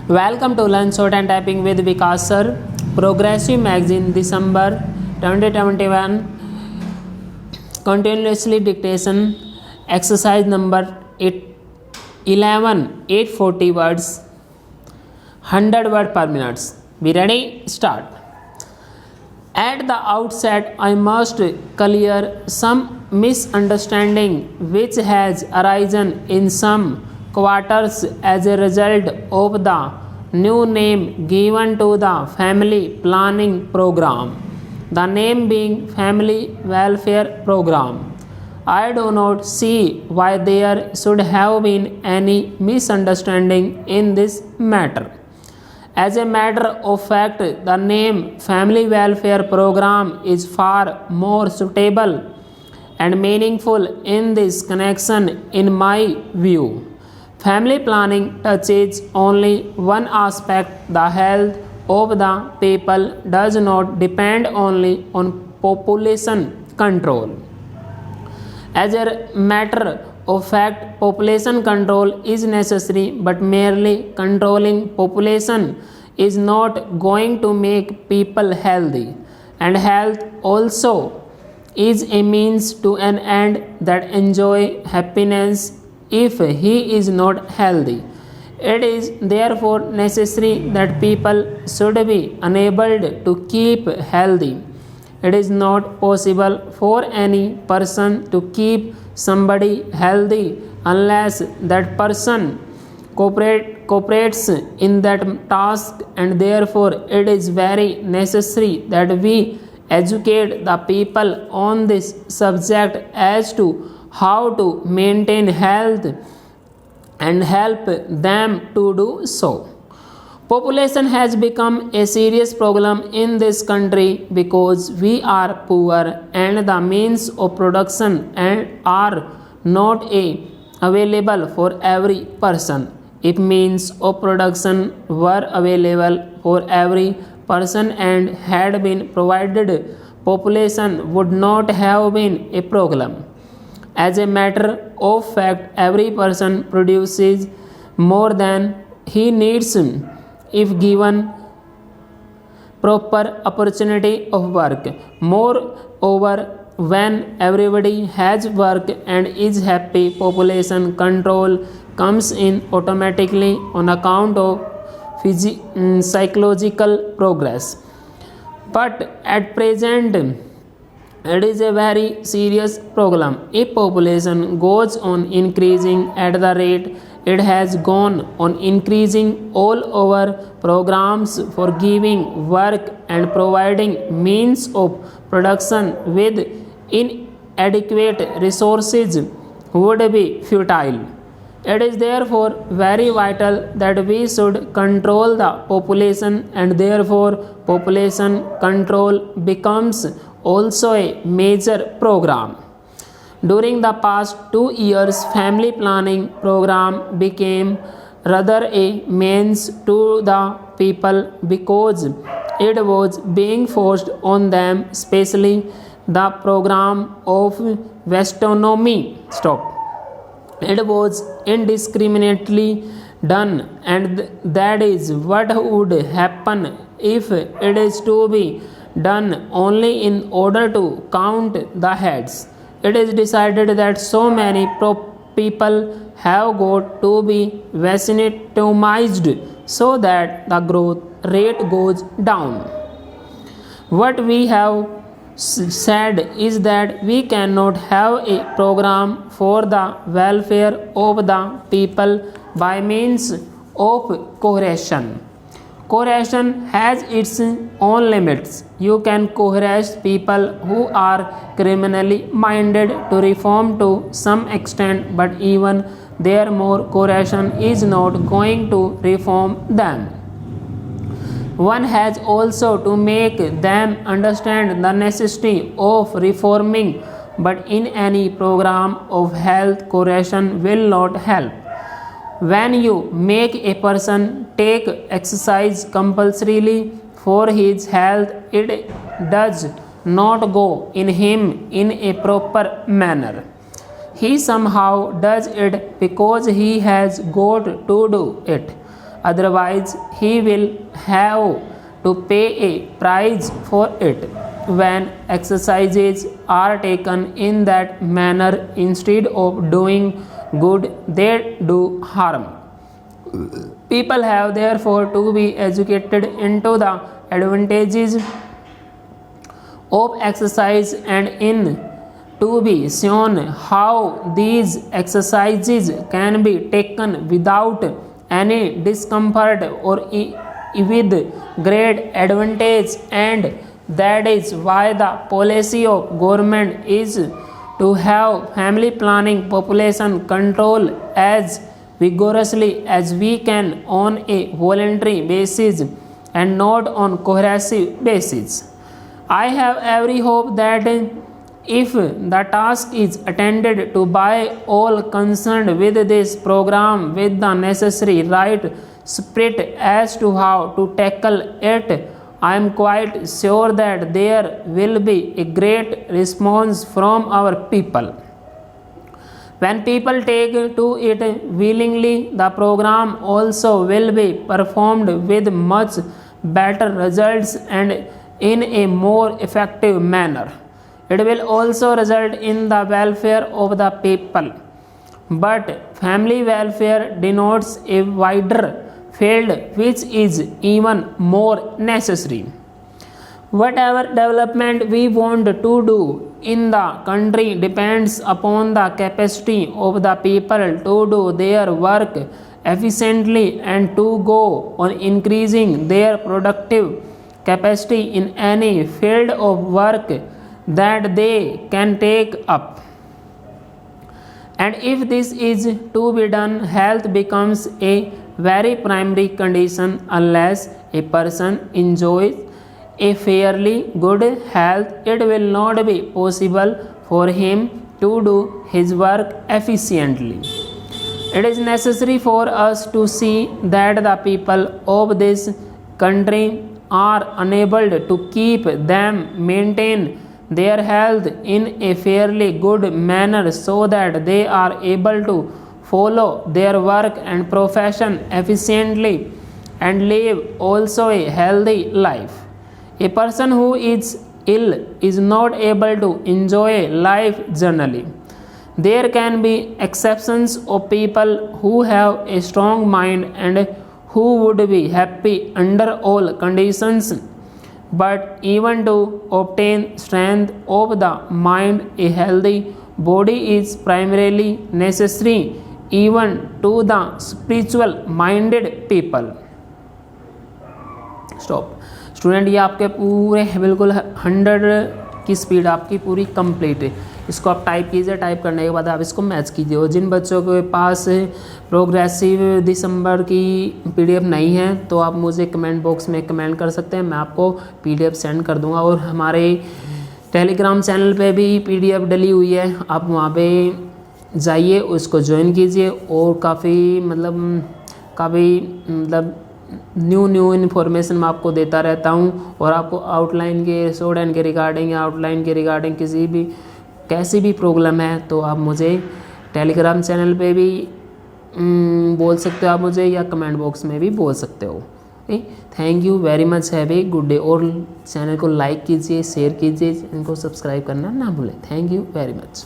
Welcome to Learn Short and Typing with Vikas Sir. Progressive Magazine, December 2021. Continuously dictation. Exercise number 11. 840 words. 100 words per minute. We ready? Start. At the outset, I must clear some misunderstanding which has arisen in some quarters as a result of the new name given to the family planning program, the name being Family Welfare Program. I do not see why there should have been any misunderstanding in this matter. As a matter of fact, the name Family Welfare Program is far more suitable and meaningful in this connection in my view. Family planning touches only one aspect, the health of the people does not depend only on population control. As a matter of fact, population control is necessary, but merely controlling population is not going to make people healthy, and health also is a means to an end that enjoy happiness if he is not healthy. It is therefore necessary that people should be enabled to keep healthy. It is not possible for any person to keep somebody healthy unless that person cooperates in that task, and therefore it is very necessary that we educate the people on this subject as to how to maintain health and help them to do so. Population has become a serious problem in this country because we are poor and the means of production are not available for every person. If means of production were available for every person and had been provided, population would not have been a problem. As a matter of fact, every person produces more than he needs if given proper opportunity of work. Moreover, when everybody has work and is happy, population control comes in automatically on account of psychological progress. But at present, it is a very serious problem. If population goes on increasing at the rate it has gone on increasing, all over programs for giving work and providing means of production with inadequate resources would be futile. It is therefore very vital that we should control the population, and therefore population control becomes also a major program. During the past 2 years, family planning program became rather a means to the people because it was being forced on them, especially the program of vasectomy. It was indiscriminately done, and that is what would happen if it is to be done only in order to count the heads. It is decided that so many people have got to be vaccinated so that the growth rate goes down. What we have said is that we cannot have a program for the welfare of the people by means of coercion. Coercion has its own limits. You can coerce people who are criminally minded to reform to some extent, but even there more coercion is not going to reform them. One has also to make them understand the necessity of reforming, but in any program of health, coercion will not help. When you make a person take exercise compulsorily for his health, it does not go in him in a proper manner. He somehow does it because he has got to do it. otherwise he will have to pay a price for it. When exercises are taken in that manner instead of doing good, they do harm. People have therefore to be educated into the advantages of exercise and in to be shown how these exercises can be taken without any discomfort or with great advantage, and that is why the policy of government is to have family planning, population control as vigorously as we can on a voluntary basis and not on coercive basis. I have every hope that if the task is attended to by all concerned with this program with the necessary right spirit as to how to tackle it, I am quite sure that there will be a great response from our people. When people take to it willingly, the program also will be performed with much better results and in a more effective manner. It will also result in the welfare of the people. But family welfare denotes a wider field which is even more necessary. Whatever development we want to do in the country depends upon the capacity of the people to do their work efficiently and to go on increasing their productive capacity in any field of work that they can take up. And if this is to be done, health becomes a very primary condition. Unless a person enjoys a fairly good health, it will not be possible for him to do his work efficiently. It is necessary for us to see that the people of this country are unable to keep them maintain their health in a fairly good manner so that they are able to follow their work and profession efficiently and live also a healthy life. A person who is ill is not able to enjoy life generally. There can be exceptions of people who have a strong mind and who would be happy under all conditions. But even to obtain strength of the mind, a healthy body is primarily necessary even to the spiritual minded people. Stop. Student ये आपके पूरे बिल्कुल 100 की speed आपकी पूरी complete है. इसको आप टाइप कीजिए. टाइप करने के बाद आप इसको मैच कीजिए. और जिन बच्चों के पास प्रोग्रेसिव दिसंबर की पीडीएफ नहीं है तो आप मुझे कमेंट बॉक्स में कमेंट कर सकते हैं. मैं आपको पीडीएफ सेंड कर दूंगा. और हमारे टेलीग्राम चैनल पे भी पीडीएफ डली हुई है. आप वहाँ पे जाइए, उसको ज्वाइन कीजिए. और काफ़ी न्यू इन्फॉर्मेशन मैं आपको देता रहता हूँ. और आपको आउटलाइन के स्टूडेंट के रिगार्डिंग या आउटलाइन के रिगार्डिंग कैसी भी प्रॉब्लम है तो आप मुझे टेलीग्राम चैनल पे भी बोल सकते हो आप मुझे, या कमेंट बॉक्स में भी बोल सकते हो. Thank you very much. Have a good day. और चैनल को लाइक कीजिए, शेयर कीजिए, इनको सब्सक्राइब करना ना भूलें. Thank you very much.